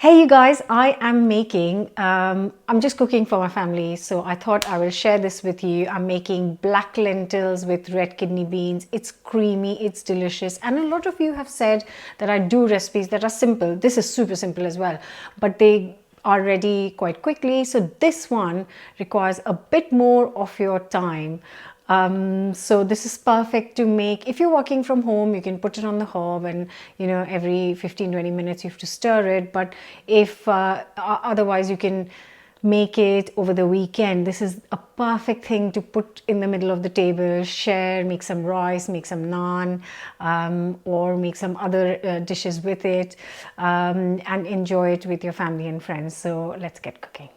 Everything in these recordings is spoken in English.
Hey you guys, I am making, I'm just cooking for my family, so I thought I will share this with you. I'm making black lentils with red kidney beans. It's creamy, it's delicious, and a lot of you have said that I do recipes that are simple. This is super simple as well, but they are ready quite quickly. So this one requires a bit more of your time. So this is perfect to make. If you're working from home, you can put it on the hob and every 15-20 minutes you have to stir it. But if otherwise you can make it over the weekend. This is a perfect thing to put in the middle of the table, share, make some rice, make some naan, or make some other dishes with it, and enjoy it with your family and friends. So let's get cooking.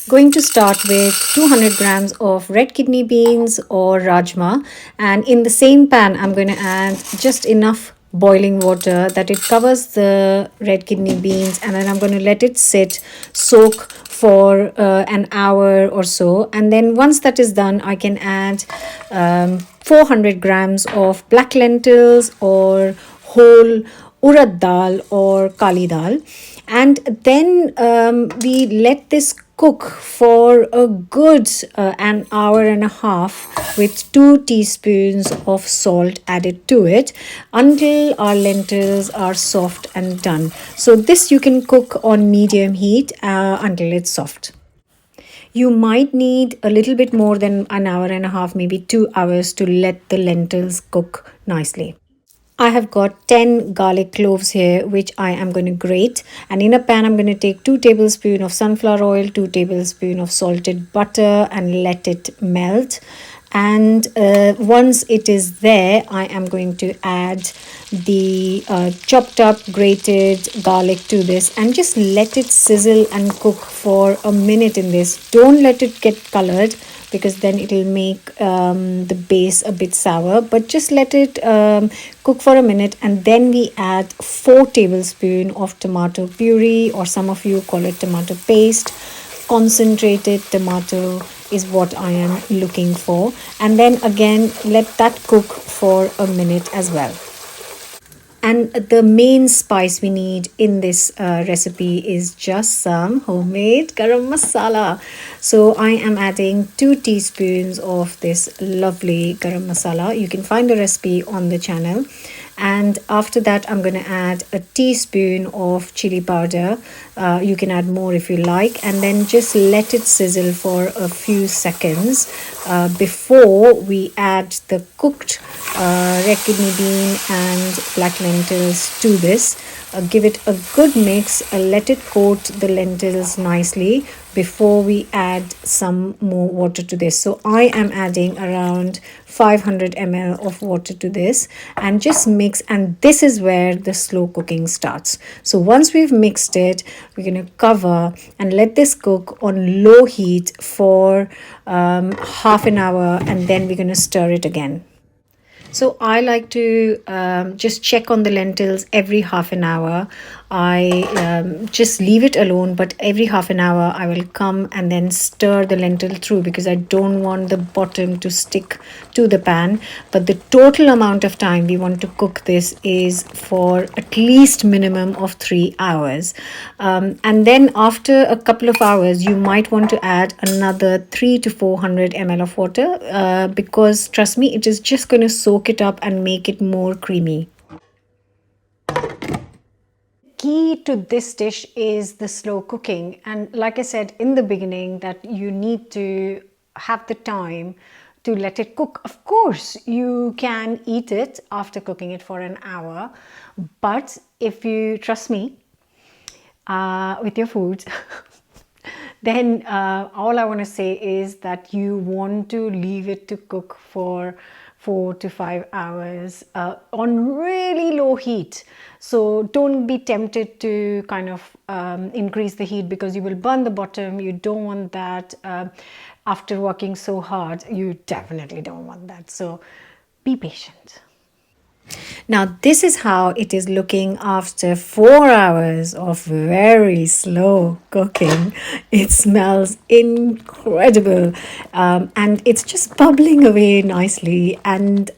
Going to start with 200 grams of red kidney beans or rajma, and in the same pan I'm going to add just enough boiling water that it covers the red kidney beans, and then I'm going to let it soak for an hour or so. And then once that is done, I can add 400 grams of black lentils or whole urad dal or kali dal, and then we let this cook for a good an hour and a half with 2 teaspoons of salt added to it until our lentils are soft and done. So this you can cook on medium heat until it's soft. You might need a little bit more than an hour and a half, maybe 2 hours, to let the lentils cook nicely. I have got 10 garlic cloves here, which I am going to grate. And in a pan, I'm going to take 2 tablespoons of sunflower oil, 2 tablespoons of salted butter, and let it melt. And once it is there, I am going to add the chopped up grated garlic to this and just let it sizzle and cook for a minute in this. Don't let it get colored, because then it will make the base a bit sour, but just let it cook for a minute. And then we add 4 tablespoons of tomato puree, or some of you call it tomato paste. Concentrated tomato is what I am looking for, and then again let that cook for a minute as well. And the main spice we need in this recipe is just some homemade garam masala. So I am adding 2 teaspoons of this lovely garam masala. You can find the recipe on the channel. And after that, I'm going to add a teaspoon of chili powder. You can add more if you like, and then just let it sizzle for a few seconds before we add the cooked red kidney bean and black lentils to this. Give it a good mix, let it coat the lentils nicely before we add some more water to this. So I am adding around 500 ml of water to this, and just mix. And this is where the slow cooking starts. So once we've mixed it, we're going to cover and let this cook on low heat for half an hour, and then we're going to stir it again. So I like to just check on the lentils every half an hour. I just leave it alone, but every half an hour I will come and then stir the lentil through, because I don't want the bottom to stick to the pan. But the total amount of time we want to cook this is for at least minimum of 3 hours. And then after a couple of hours, you might want to add another 300 to 400 ml of water, because trust me, it is just going to soak it up and make it more creamy. Key to this dish is the slow cooking, and like I said in the beginning, that you need to have the time to let it cook. Of course you can eat it after cooking it for an hour, but if you trust me with your food then all I want to say is that you want to leave it to cook for 4 to 5 hours on really low heat. So don't be tempted to kind of increase the heat, because you will burn the bottom. You don't want that. After working so hard, you definitely don't want that. So be patient. Now, this is how it is looking after 4 hours of very slow cooking. It smells incredible, and it's just bubbling away nicely, and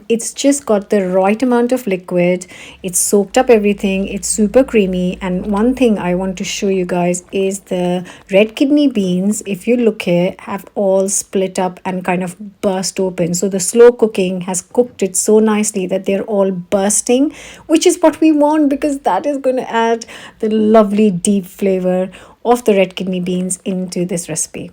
it's just got the right amount of liquid. It's soaked up everything, it's super creamy. And one thing I want to show you guys is the red kidney beans, if you look here, have all split up and kind of burst open. So the slow cooking has cooked it so nicely that they're all bursting, which is what we want, because that is going to add the lovely deep flavor of the red kidney beans into this recipe.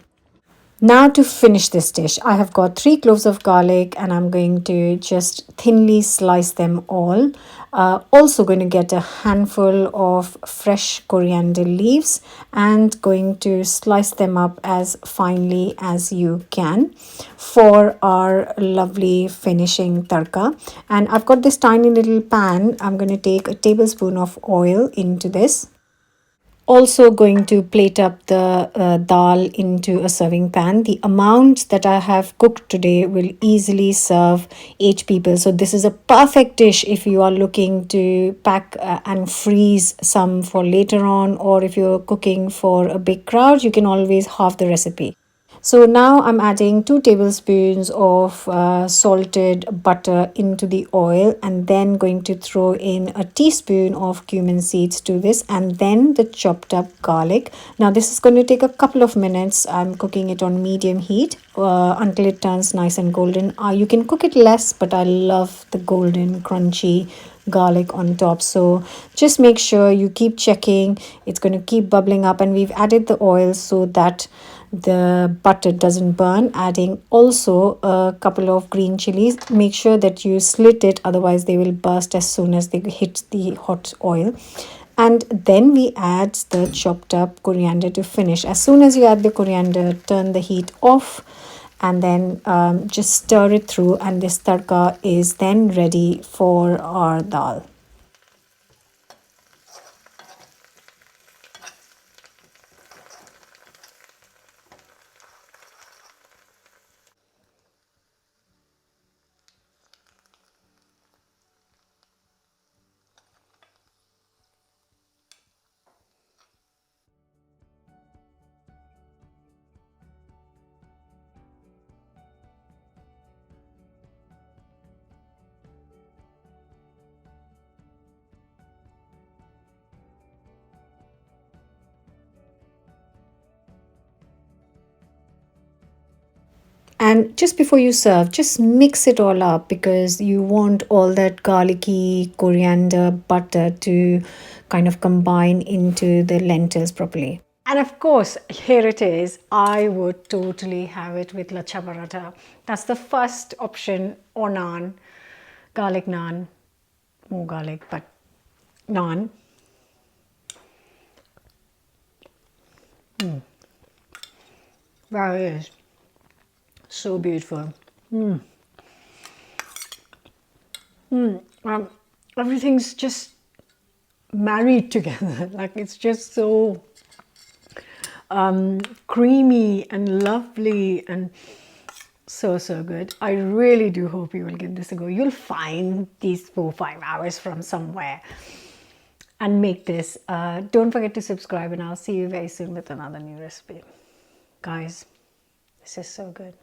Now to finish this dish, I have got 3 cloves of garlic and I'm going to just thinly slice them all. Also going to get a handful of fresh coriander leaves and going to slice them up as finely as you can for our lovely finishing tadka. And I've got this tiny little pan. I'm going to take a tablespoon of oil into this. Also going to plate up the dal into a serving pan. The amount that I have cooked today will easily serve 8 people. So this is a perfect dish if you are looking to pack and freeze some for later on, or if you're cooking for a big crowd, you can always halve the recipe. So now I'm adding 2 tablespoons of salted butter into the oil, and then going to throw in a teaspoon of cumin seeds to this, and then the chopped up garlic. Now this is going to take a couple of minutes. I'm cooking it on medium heat until it turns nice and golden. You can cook it less, but I love the golden crunchy garlic on top. So just make sure you keep checking. It's going to keep bubbling up, and we've added the oil so that the butter doesn't burn. Adding also a couple of green chilies. Make sure that you slit it, otherwise they will burst as soon as they hit the hot oil. And then we add the chopped up coriander to finish. As soon as you add the coriander, turn the heat off and then just stir it through, and this tadka is then ready for our dal. And just before you serve, just mix it all up, because you want all that garlicky coriander butter to kind of combine into the lentils properly. And of course, here it is. I would totally have it with lacha paratha. That's the first option, or naan, garlic naan, more garlic, but naan. There it is. So beautiful. Everything's just married together. Like, it's just so creamy and lovely and so good. I really do hope you will give this a go. You'll find these 4-5 hours from somewhere and make this. Don't forget to subscribe, and I'll see you very soon with another new recipe. Guys, this is so good.